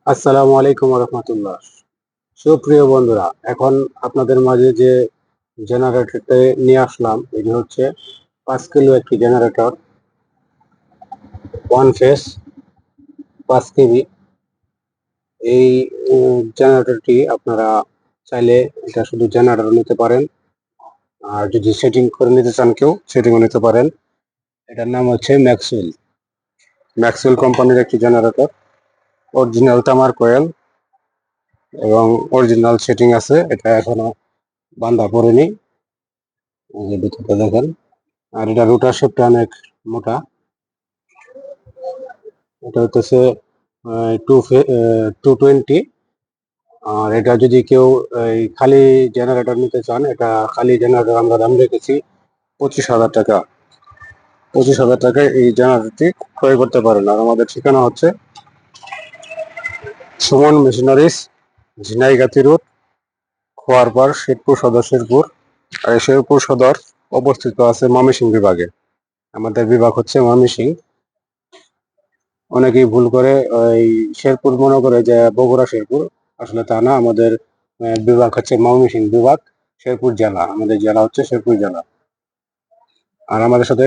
আসসালামু আলাইকুম রহমতুল্লাহ। সুপ্রিয় বন্ধুরা, এখন আপনাদের মাঝে যে জেনারেটরটা নিয়ে আসলাম এটি হচ্ছে 5 কিলো একটি জেনারেটর, ওয়ান ফেস 5 কেবি। এই জেনারেটরটি আপনারা চাইলে এটা শুধু জেনারেটর নিতে পারেন, আর যদি সেটিং করে নিতে চান কেউ সেটিংও নিতে পারেন। এটার নাম হচ্ছে ম্যাক্সওয়েল। ম্যাক্সওয়েল কোম্পানির একটি জেনারেটর, অরিজিনাল তামার কয়েল এবং অরিজিনাল সেটিং আছে। এটা এখনো বান্ধা পড়েনি, এই যে ভিতরটা দেখেন। আর এটা রোটার শেপটা অনেক মোটা। এটা হচ্ছে 220। আর এটা যদি কেউ এই খালি জেনারেটর নিতে চান, এটা খালি জেনারেটর আমরা দাম রেখেছি 25,000 টাকা। 25,000 টাকায় এই জেনারেটরটি ক্রয় করতে পারেন। আর আমাদের ঠিকানা হচ্ছে সুমন মেশিনারিজ, ঝিনাইগাতি রোড, খোয়ারপাড়, শেরপুর সদর শেরপুর। আর এই শেরপুর সদর অবস্থিত আছে ময়মনসিংহ বিভাগে। আমাদের বিভাগ হচ্ছে ময়মনসিংহ। অনেকেই ভুল করে ওই শেরপুর মনে করে যে বগুড়া শেরপুর, আসলে তা না। আমাদের বিভাগ হচ্ছে ময়মনসিংহ বিভাগ, শেরপুর জেলা। আমাদের জেলা হচ্ছে শেরপুর জেলা। আর আমাদের সাথে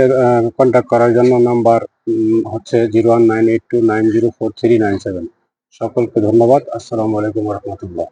কন্ট্যাক্ট করার জন্য নাম্বার হচ্ছে 019829043997। সকলকে ধন্যবাদ। আসসালামু আলাইকুম রহমতুল্লাহ।